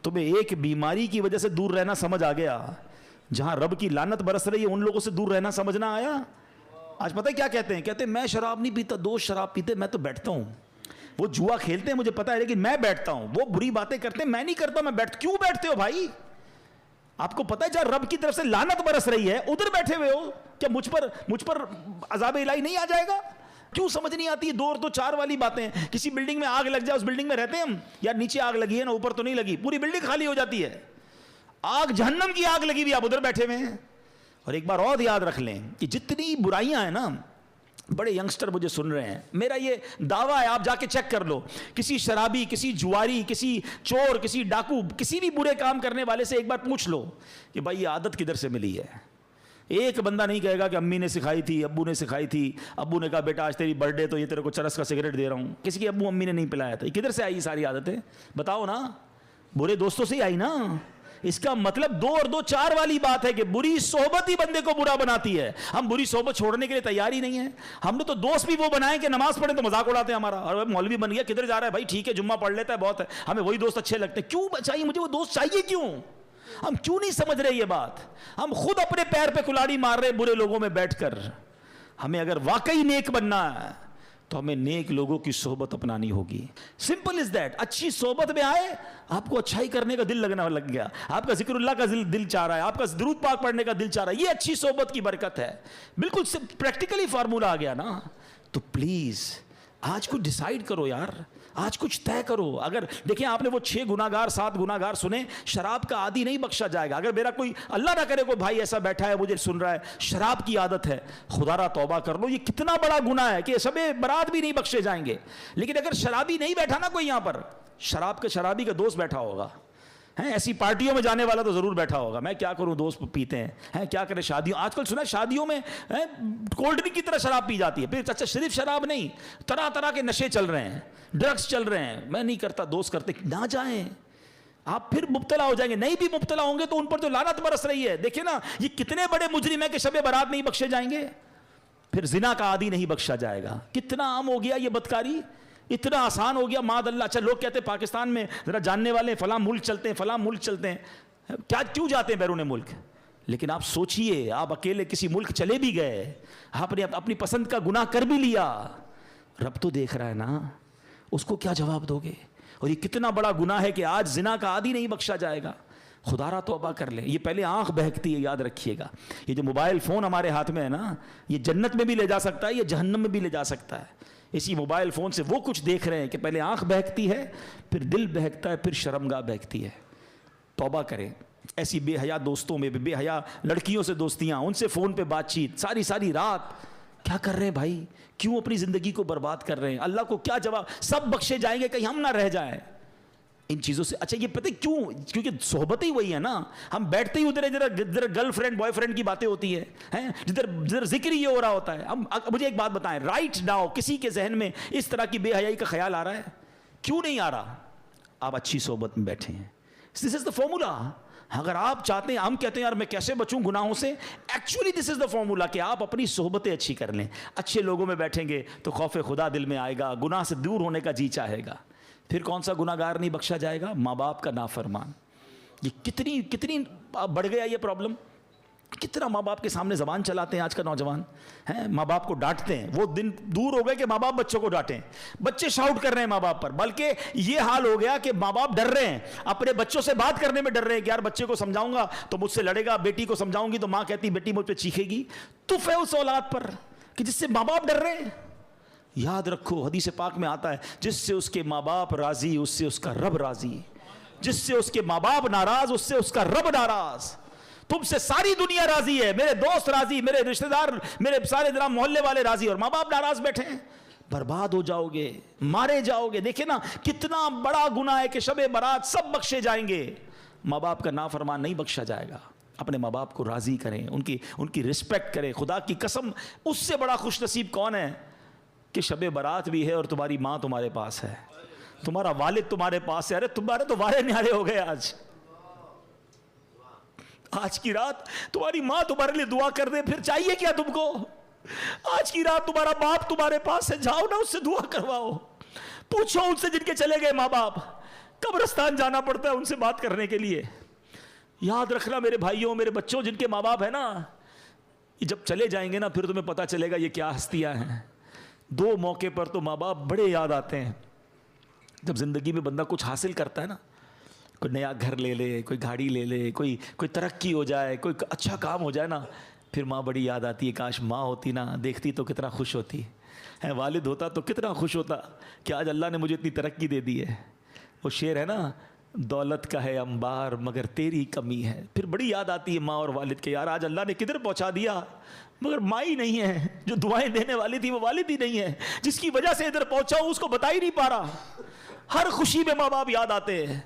A: تمہیں ایک بیماری کی وجہ سے دور رہنا سمجھ آ گیا، جہاں رب کی لعنت برس رہی ہے ان لوگوں سے دور رہنا سمجھنا آیا۔ آج پتہ ہے کیا کہتے ہیں؟ کہتے ہیں میں شراب نہیں پیتا، دوست شراب پیتے، میں تو بیٹھتا ہوں۔ وہ جوا کھیلتے ہیں مجھے پتا ہے لیکن میں بیٹھتا ہوں، وہ بری باتیں کرتے ہیں میں نہیں کرتا، میں کیوں بیٹھتے ہو بھائی؟ آپ کو پتہ ہے جہاں رب کی طرف سے لعنت برس رہی ہے ادھر بیٹھے ہوئے ہو، کیا مجھ پر عذاب الہی نہیں آ جائے گا؟ کیوں سمجھ نہیں آتی؟ 2 اور 2 4 والی باتیں۔ کسی بلڈنگ میں آگ لگ جائے، اس بلڈنگ میں رہتے ہیں ہم، یار نیچے آگ لگی ہے نا اوپر تو نہیں لگی، پوری بلڈنگ خالی ہو جاتی ہے، آگ جہنم کی آگ لگی ہوئی، آپ ادھر بیٹھے ہوئے ہیں۔ اور ایک بار اور یاد رکھ لیں کہ جتنی برائیاں ہیں نا، بڑے ینگسٹر مجھے سن رہے ہیں، میرا یہ دعویٰ ہے آپ جا کے چیک کر لو، کسی شرابی، کسی جواری، کسی چور، کسی ڈاکو، کسی بھی برے کام کرنے والے سے ایک بار پوچھ لو کہ بھائی یہ عادت کدھر سے ملی ہے۔ ایک بندہ نہیں کہے گا کہ امی نے سکھائی تھی، ابو نے سکھائی تھی، ابو نے کہا بیٹا آج تیری برتھ ڈے تو یہ تیرے کو چرس کا سگریٹ دے رہا ہوں، کسی کے ابو امی نے نہیں پلایا تھا، یہ کدھر سے آئی یہ ساری عادتیں؟ بتاؤ نا، برے دوستوں سے ہی آئی نا۔ اس کا مطلب 2 اور 2 4 والی بات ہے کہ بری صحبت ہی بندے کو برا بناتی ہے۔ ہم بری صحبت چھوڑنے کے لیے تیار ہی نہیں ہیں۔ ہم نے تو دوست بھی وہ بنائے کہ نماز پڑھیں تو مذاق اڑاتے ہیں ہمارا، اور مولوی بن گیا کدھر جا رہا ہے بھائی، ٹھیک ہے جمعہ پڑھ لیتا ہے بہت ہے، ہمیں وہی دوست اچھے لگتے ہیں۔ کیوں چاہیے مجھے وہ دوست؟ چاہیے کیوں؟ ہم کیوں نہیں سمجھ رہے یہ بات؟ ہم خود اپنے پیر پہ کلاڑی مار رہے برے لوگوں میں بیٹھ کر۔ ہمیں اگر واقعی نیک بننا ہے تو ہمیں نیک لوگوں کی صحبت اپنانی ہوگی، سمپل از دیٹ۔ اچھی صحبت میں آئے، آپ کو اچھائی کرنے کا دل لگنا لگ گیا، آپ کا ذکر اللہ کا دل چاہ رہا ہے، آپ کا درود پاک پڑھنے کا دل چاہ رہا ہے، یہ اچھی صحبت کی برکت ہے۔ بالکل پریکٹیکلی فارمولہ آ گیا نا۔ تو پلیز آج کچھ ڈیسائیڈ کرو یار، آج کچھ طے کرو۔ اگر دیکھیں آپ نے وہ 6 گناہگار 7 گناہگار سنے، شراب کا عادی نہیں بخشا جائے گا۔ اگر میرا کوئی اللہ نہ کرے کوئی بھائی ایسا بیٹھا ہے مجھے سن رہا ہے شراب کی عادت ہے، خدا را توبہ کر لو، یہ کتنا بڑا گناہ ہے کہ شب برات بھی نہیں بخشے جائیں گے۔ لیکن اگر شرابی نہیں بیٹھا نا کوئی یہاں پر، شرابی کا دوست بیٹھا ہوگا، ایسی پارٹیوں میں جانے والا تو ضرور بیٹھا ہوگا، میں کیا کروں دوست پیتے ہیں، کیا کریں شادیوں، آج کل سنا ہے شادیوں میں کولڈ ڈرنک کی طرح شراب پی جاتی ہے، پھر اچھا صرف شراب نہیں، طرح طرح کے نشے چل رہے ہیں، ڈرگس چل رہے ہیں، میں نہیں کرتا دوست کرتے، نہ جائیں، آپ پھر مبتلا ہو جائیں گے، نہیں بھی مبتلا ہوں گے تو ان پر جو لعنت برس رہی ہے، دیکھیں نا یہ کتنے بڑے مجرم ہیں کہ شب برات نہیں بخشے جائیں گے۔ پھر زنا کا عادی نہیں بخشا جائے گا، کتنا عام ہو گیا یہ بدکاری، اتنا آسان ہو گیا معاذ اللہ۔ اچھا لوگ کہتے ہیں پاکستان میں ذرا جاننے والے فلاں ملک چلتے ہیں، فلاں ملک چلتے ہیں، کیوں جاتے ہیں بیرون ملک؟ لیکن آپ سوچئے آپ اکیلے کسی ملک چلے بھی گئے، آپ نے اپنی پسند کا گناہ کر بھی لیا، رب تو دیکھ رہا ہے نا، اس کو کیا جواب دو گے؟ اور یہ کتنا بڑا گناہ ہے کہ آج زنا کا عادی نہیں بخشا جائے گا۔ خدا را توبہ کر لیں۔ یہ پہلے آنکھ بہکتی ہے، یاد رکھیے گا، یہ جو موبائل فون ہمارے ہاتھ میں ہے نا، یہ جنت میں بھی لے جا سکتا ہے، یہ جہنم میں بھی لے جا سکتا ہے۔ اسی موبائل فون سے وہ کچھ دیکھ رہے ہیں کہ پہلے آنکھ بہکتی ہے، پھر دل بہکتا ہے، پھر شرمگاہ بہکتی ہے. توبہ کریں. ایسی بے حیا دوستوں میں، بے حیا لڑکیوں سے دوستیاں، ان سے فون پہ بات چیت ساری رات. کیا کر رہے ہیں بھائی؟ کیوں اپنی زندگی کو برباد کر رہے ہیں؟ اللہ کو کیا جواب؟ سب بخشے جائیں گے، کہیں ہم نہ رہ جائیں ان چیزوں سے. اچھا یہ پتہ کیوں؟ کیونکہ صحبت ہی وہی ہے نا. ہم بیٹھتے ہی ادھر گرل فرینڈ بوائے فرینڈ کی باتیں ہوتی ہیں، جدھر ذکر ہی یہ ہو رہا ہوتا ہے. مجھے ایک بات بتائیں، رائٹ ناؤ کسی کے ذہن میں اس طرح کی بے حیائی کا خیال آ رہا ہے؟ کیوں نہیں آ رہا؟ آپ اچھی صحبت میں بیٹھے ہیں. دس از دا فارمولا. اگر آپ چاہتے ہیں، ہم کہتے ہیں یار میں کیسے بچوں گناہوں سے، actually this is the formula کہ آپ اپنی صحبتیں اچھی کر لیں. اچھے لوگوں میں بیٹھیں گے تو خوف خدا دل میں آئے گا، گناہ سے دور ہونے کا جی چاہے گا. پھر کون سا گناہ گار نہیں بخشا جائے گا؟ ماں باپ کا نافرمان. یہ کتنی بڑھ گیا یہ پرابلم. کتنا ماں باپ کے سامنے زبان چلاتے ہیں آج کا نوجوان ہیں. ماں باپ کو ڈانٹتے ہیں. وہ دن دور ہو گئے کہ ماں باپ بچوں کو ڈانٹیں. بچے شاؤٹ کر رہے ہیں ماں باپ پر. بلکہ یہ حال ہو گیا کہ ماں باپ ڈر رہے ہیں، اپنے بچوں سے بات کرنے میں ڈر رہے ہیں کہ یار بچے کو سمجھاؤں گا تو مجھ سے لڑے گا، بیٹی کو سمجھاؤں گی تو ماں کہتی بیٹی مجھ پہ چیخے گی. تف ہے اس اولاد پر کہ جس سے ماں باپ ڈر رہے ہیں. یاد رکھو حدیث پاک میں آتا ہے جس سے اس کے ماں باپ راضی اس سے اس کا رب راضی. جس سے اس کے ماں باپ ناراض اس سے اس کا رب ناراض. تم سے ساری دنیا راضی ہے، میرے دوست راضی، میرے رشتہ دار، میرے سارے جناب محلے والے راضی، اور ماں باپ ناراض بیٹھے ہیں. برباد ہو جاؤ گے، مارے جاؤ گے. دیکھیں نا کتنا بڑا گناہ ہے کہ شب برات سب بخشے جائیں گے، ماں باپ کا نافرمان نہیں بخشا جائے گا. اپنے ماں باپ کو راضی کریں، ان کی رسپیکٹ کریں. خدا کی قسم اس سے بڑا خوش نصیب کون ہے کہ شب برات بھی ہے اور تمہاری ماں تمہارے پاس ہے، تمہارا والد تمہارے پاس ہے. ارے تمہارے تو وارے نیارے ہو گئے. آج کی رات تمہاری ماں تمہارے لیے دعا کر دے، پھر چاہیے کیا تم کو؟ آج کی رات تمہارا باپ تمہارے پاس ہے، جاؤ نا اس سے دعا کرواؤ. پوچھو ان سے جن کے چلے گئے ماں باپ، قبرستان جانا پڑتا ہے ان سے بات کرنے کے لیے. یاد رکھنا میرے بھائیوں، میرے بچوں، جن کے ماں باپ ہیں نا، جب چلے جائیں گے نا پھر تمہیں پتا چلے گا یہ کیا ہستیاں ہیں. دو موقع پر تو ماں باپ بڑے یاد آتے ہیں. جب زندگی میں بندہ کچھ حاصل کرتا ہے نا، کوئی نیا گھر لے لے، کوئی گاڑی لے لے، کوئی ترقی ہو جائے، کوئی اچھا کام ہو جائے نا، پھر ماں بڑی یاد آتی ہے. کاش ماں ہوتی نا، دیکھتی تو کتنا خوش ہوتی ہے. والد ہوتا تو کتنا خوش ہوتا کہ آج اللہ نے مجھے اتنی ترقی دے دی ہے. وہ شعر ہے نا، دولت کا ہے انبار مگر تیری کمی ہے. پھر بڑی یاد آتی ہے ماں اور والد کے، یار آج اللہ نے کدھر پہنچا دیا، مگر ماں ہی نہیں ہے. جو دعائیں دینے والی تھی وہ والد ہی نہیں ہے. جس کی وجہ سے ادھر پہنچا ہوں اس کو بتا ہی نہیں پا رہا. ہر خوشی میں ماں باپ یاد آتے ہیں.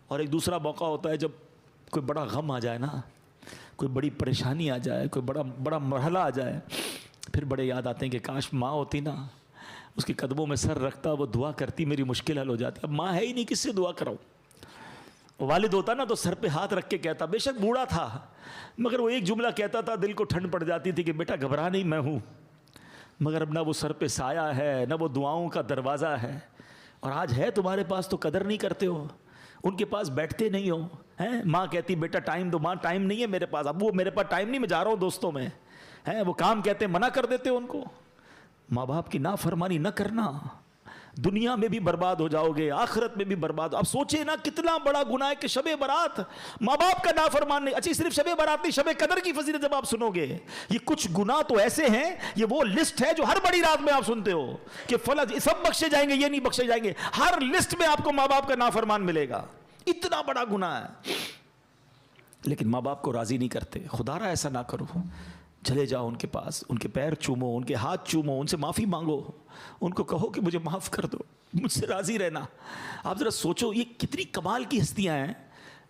A: اور ایک دوسرا موقع ہوتا ہے جب کوئی بڑا غم آ جائے نا، کوئی بڑی پریشانی آ جائے، کوئی بڑا مرحلہ آ جائے، پھر بڑے یاد آتے ہیں کہ کاش ماں ہوتی نا، اس کے قدموں میں سر رکھتا، وہ دعا کرتی، میری مشکل حل ہو جاتی. اب ماں ہے ہی نہیں، کس سے دعا کراؤں. والد ہوتا نا تو سر پہ ہاتھ رکھ کے کہتا، بے شک بوڑھا تھا مگر وہ ایک جملہ کہتا تھا، دل کو ٹھنڈ پڑ جاتی تھی کہ بیٹا گھبرا نہیں، میں ہوں. مگر اب نہ وہ سر پہ سایہ ہے، نہ وہ دعاؤں کا دروازہ ہے. اور آج ہے تمہارے پاس تو قدر نہیں کرتے ہو، ان کے پاس بیٹھتے نہیں ہو. ماں کہتی بیٹا ٹائم دو، ماں ٹائم نہیں ہے میرے پاس، اب وہ میرے پاس ٹائم نہیں، میں جا رہا ہوں دوستوں میں. وہ کام کہتے ہیں، منع کر دیتے ہو ان کو. ماں باپ کی نافرمانی نہ کرنا، دنیا میں بھی برباد ہو جاؤ گے، آخرت میں بھی برباد. اب سوچے نا کتنا بڑا گناہ ہے کہ شب برات ماں باپ کا نافرمان نہیں. اچھی صرف شب برات نہیں، شب قدر کی فضیلت جب آپ سنو گے، یہ کچھ گناہ تو ایسے ہیں، یہ وہ لسٹ ہے جو ہر بڑی رات میں آپ سنتے ہو کہ فلاں سب بخشے جائیں گے، یہ نہیں بخشے جائیں گے. ہر لسٹ میں آپ کو ماں باپ کا نافرمان ملے گا. اتنا بڑا گناہ ہے، لیکن ماں باپ کو راضی نہیں کرتے. خدا را ایسا نہ کرو. چلے جاؤ ان کے پاس، ان کے پیر چومو، ان کے ہاتھ چومو، ان سے معافی مانگو، ان کو کہو کہ مجھے معاف کر دو، مجھ سے راضی رہنا. آپ ذرا سوچو یہ کتنی کمال کی ہستیاں ہیں.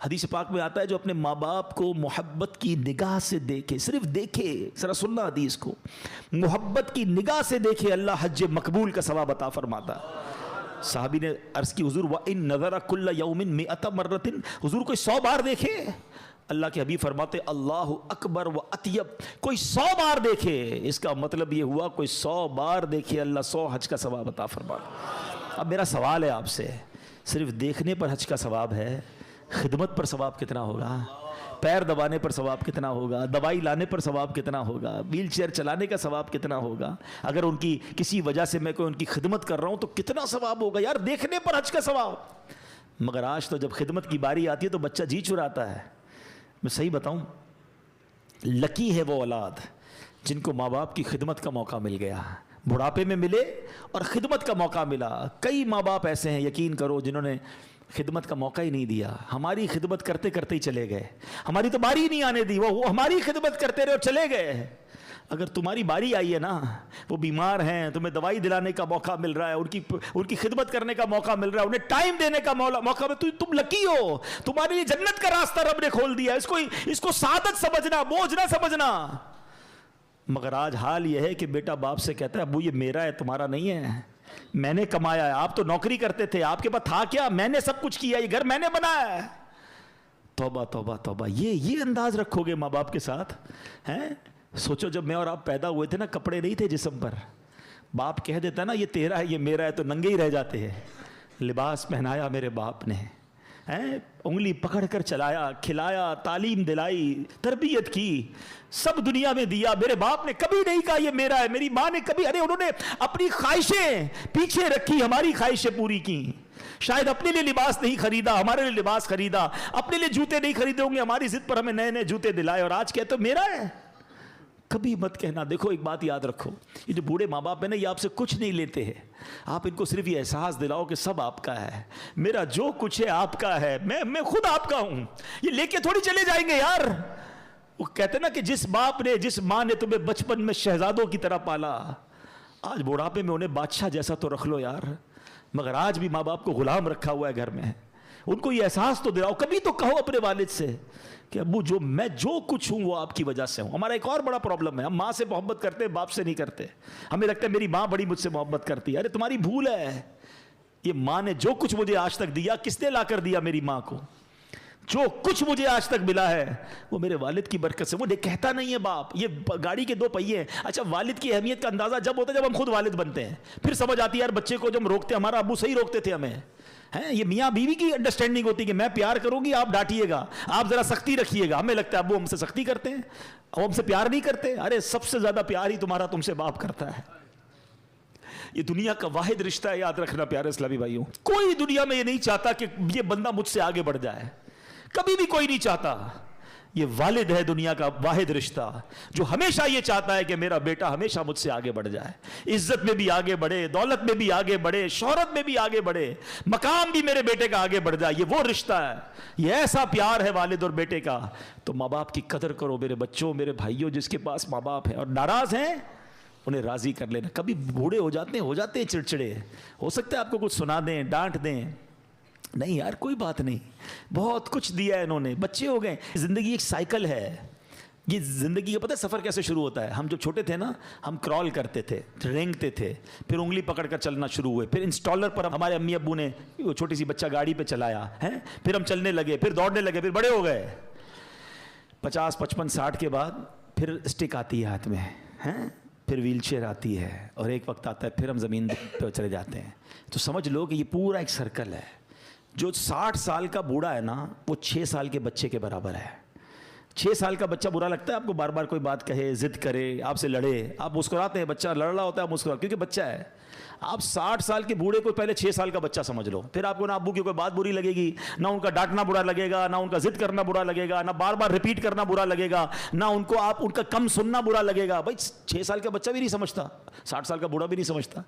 A: حدیث پاک میں آتا ہے جو اپنے ماں باپ کو محبت کی نگاہ سے دیکھے، صرف دیکھے، ذرا سننا حدیث کو، محبت کی نگاہ سے دیکھے، اللہ حج مقبول کا ثواب عطا فرماتا. صحابی نے عرض کی حضور وَإِن نَظَرَ كُلَّ يَوْمٍ 100 مَرَّةٍ، حضور کوئی 100 بار دیکھے؟ اللہ کے حبیب فرماتے اللہ اکبر و اطیب، کوئی 100 بار دیکھے. اس کا مطلب یہ ہوا کوئی 100 بار دیکھے، اللہ 100 حج کا ثواب عطا فرماتا. اب میرا سوال ہے آپ سے، صرف دیکھنے پر حج کا ثواب ہے، خدمت پر ثواب کتنا ہوگا؟ پیر دبانے پر ثواب کتنا ہوگا؟ دوائی لانے پر ثواب کتنا ہوگا؟ ویل چیئر چلانے کا ثواب کتنا ہوگا؟ اگر ان کی کسی وجہ سے میں کوئی ان کی خدمت کر رہا ہوں تو کتنا ثواب ہوگا؟ یار دیکھنے پر حج کا ثواب. مگر آج تو جب خدمت کی باری آتی ہے تو بچہ جی چراتا ہے. میں صحیح بتاؤں، لکی ہے وہ اولاد جن کو ماں باپ کی خدمت کا موقع مل گیا. بڑھاپے میں ملے اور خدمت کا موقع ملا. کئی ماں باپ ایسے ہیں یقین کرو جنہوں نے خدمت کا موقع ہی نہیں دیا, ہماری خدمت کرتے کرتے ہی چلے گئے, ہماری تو باری نہیں آنے دی, وہ ہماری خدمت کرتے رہے اور چلے گئے. اگر تمہاری باری آئی ہے نا, وہ بیمار ہیں, تمہیں دوائی دلانے کا موقع مل رہا ہے, ان کی خدمت کرنے کا موقع مل رہا ہے, انہیں ٹائم دینے کا موقع مل, تم لکی ہو, تمہارے لیے جنت کا راستہ رب نے کھول دیا. اس کو سعادت سمجھنا, بوجھ نہ سمجھنا. مگر آج حال یہ ہے کہ بیٹا باپ سے کہتا ہے ابو یہ میرا ہے, تمہارا نہیں ہے, میں نے کمایا ہے, آپ تو نوکری کرتے تھے, آپ کے پاس تھا کیا, میں نے سب کچھ کیا, یہ گھر میں نے بنایا ہے. توبہ توبہ توبہ. یہ انداز رکھو گے ماں باپ کے ساتھ ہیں؟ سوچو جب میں اور آپ پیدا ہوئے تھے نا, کپڑے نہیں تھے جسم پر, باپ کہہ دیتا نا یہ تیرا ہے یہ میرا ہے, تو ننگے ہی رہ جاتے ہیں. لباس پہنایا میرے باپ نے, انگلی پکڑ کر چلایا, کھلایا, تعلیم دلائی, تربیت کی, سب دنیا میں دیا. میرے باپ نے کبھی نہیں کہا یہ میرا ہے, میری ماں نے کبھی, انہوں نے اپنی خواہشیں پیچھے رکھی, ہماری خواہشیں پوری کی. شاید اپنے لیے لباس نہیں خریدا, ہمارے لیے لباس خریدا, اپنے لیے جوتے نہیں خریدے ہوں گے, ہماری ضد پر ہمیں نئے نئے جوتے دلائے, اور آج کہتے میرا ہے. کبھی مت کہنا. دیکھو ایک بات یاد رکھو, یہ جو بوڑھے ماں باپ ہیں نا, یہ آپ سے کچھ نہیں لیتے ہیں. آپ ان کو صرف یہ احساس دلاؤ کہ سب آپ کا ہے, میرا جو کچھ ہے آپ کا ہے, میں خود آپ کا ہوں. یہ لے کے تھوڑی چلے جائیں گے یار. وہ کہتے ہیں نا کہ جس باپ نے جس ماں نے تمہیں بچپن میں شہزادوں کی طرح پالا, آج بڑھاپے میں انہیں بادشاہ جیسا تو رکھ لو یار. مگر آج بھی ماں باپ کو غلام رکھا ہوا ہے گھر میں. ان کو یہ احساس تو دلاؤ, کبھی تو کہو اپنے والد سے کہ ابو میں جو کچھ ہوں وہ آپ کی وجہ سے ہوں. ہمارا ایک اور بڑا پرابلم ہے, ہم ماں سے محبت کرتے ہیں, باپ سے نہیں کرتے. ہمیں لگتا ہے میری ماں بڑی مجھ سے محبت کرتی ہے. ارے تمہاری بھول ہے. یہ ماں نے جو کچھ مجھے آج تک دیا, کس نے لا کر دیا میری ماں کو؟ جو کچھ مجھے آج تک ملا ہے وہ میرے والد کی برکت سے. وہ کہتا نہیں ہے باپ یہ گاڑی کے دو پہیے ہیں. اچھا والد کی اہمیت کا اندازہ جب ہوتا ہے جب ہم خود والد بنتے ہیں, پھر سمجھ آتی ہے یار بچے کو جب ہم روکتے ہیں, ہمارا ابو صحیح روکتے تھے ہمیں. یہ میاں بیوی کی انڈرسٹینڈنگ ہوتی ہے کہ میں پیار کروں گی, آپ ڈانٹیے گا, آپ ذرا سختی رکھیے گا. ہمیں لگتا ہے ابو ہم سے سختی کرتے ہیں, وہ ہم سے پیار نہیں کرتے. ارے سب سے زیادہ پیار ہی تمہارا تم سے باپ کرتا ہے. یہ دنیا کا واحد رشتہ ہے, یاد رکھنا پیارے اسلامی بھائیوں. کوئی دنیا میں یہ نہیں چاہتا کہ یہ بندہ مجھ سے آگے بڑھ جائے, کبھی بھی کوئی نہیں چاہتا. یہ والد ہے دنیا کا واحد رشتہ جو ہمیشہ یہ چاہتا ہے کہ میرا بیٹا ہمیشہ مجھ سے آگے بڑھ جائے, عزت میں بھی آگے بڑھے, دولت میں بھی آگے بڑھے, شہرت میں بھی آگے بڑھے, مقام بھی میرے بیٹے کا آگے بڑھ جائے. یہ وہ رشتہ ہے, یہ ایسا پیار ہے والد اور بیٹے کا. تو ماں باپ کی قدر کرو میرے بچوں, میرے بھائیوں. جس کے پاس ماں باپ ہے اور ناراض ہیں انہیں راضی کر لینا. کبھی بوڑھے ہو جاتے ہیں چڑچڑے, ہو سکتا ہے آپ کو کچھ سنا دیں, ڈانٹ دیں, نہیں یار کوئی بات نہیں, بہت کچھ دیا ہے انہوں نے, بچے ہو گئے. زندگی ایک سائیکل ہے. یہ زندگی کا پتہ ہے سفر کیسے شروع ہوتا ہے؟ ہم جب چھوٹے تھے نا, ہم کرال کرتے تھے, رینگتے تھے, پھر انگلی پکڑ کر چلنا شروع ہوئے, پھر انسٹالر پر ہمارے امی ابو نے وہ چھوٹی سی بچہ گاڑی پہ چلایا ہے, پھر ہم چلنے لگے, پھر دوڑنے لگے, پھر بڑے ہو گئے. 50 55 60 کے بعد پھر اسٹک آتی ہے ہاتھ میں, پھر ویل چیئر آتی ہے, اور ایک وقت آتا ہے پھر ہم زمین پہ چلے جاتے ہیں. تو سمجھ لو کہ یہ پورا ایک سرکل ہے. جو 60 سال کا بوڑھا ہے نا وہ 6 سال کے بچے کے برابر ہے. 6 سال کا بچہ برا لگتا ہے آپ کو, بار بار کوئی بات کہے, ضد کرے, آپ سے لڑے, آپ مسکراتے ہیں. بچہ لڑ رہا ہوتا ہے, آپ مسکراتے کیونکہ بچہ ہے. آپ 60 سال کے بوڑھے کو پہلے 6 سال کا بچہ سمجھ لو, پھر آپ کو نہ ابو کی کوئی بات بری لگے گی, نہ ان کا ڈانٹنا برا لگے گا, نہ ان کا ضد کرنا برا لگے گا, نہ بار بار ریپیٹ کرنا برا لگے گا, نہ ان کو آپ ان کا کم سننا برا لگے گا. بھائی 6 سال کا بچہ بھی نہیں سمجھتا, 60 سال کا بوڑھا بھی نہیں سمجھتا.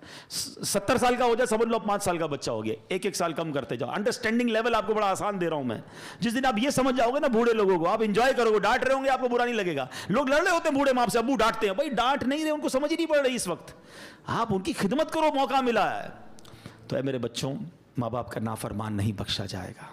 A: 70 سال کا ہو جائے سمجھ لو 5 سال کا بچہ ہو گیا, ایک سال کم کرتے جاؤ. انڈرسٹینڈنگ لیول آپ کو بڑا آسان دے رہا ہوں میں. جس دن آپ یہ سمجھ جاؤ گے نا بوڑھے لوگوں کو, آپ انجوائے کرو گے, ڈانٹ رہے ہوں گے آپ کو برا نہیں لگے گا. لوگ لڑ رہے ہوتے ہیں بوڑھے ماں سے, ابو ڈانٹتے ہیں, بھائی ڈانٹ نہیں رہے, ان کو سمجھ ہی نہیں پڑ رہی اس وقت, آپ ان کی خدمت کرو, موقع ملا ہے. تو اے میرے بچوں, ماں باپ کا نافرمان نہیں بخشا جائے گا.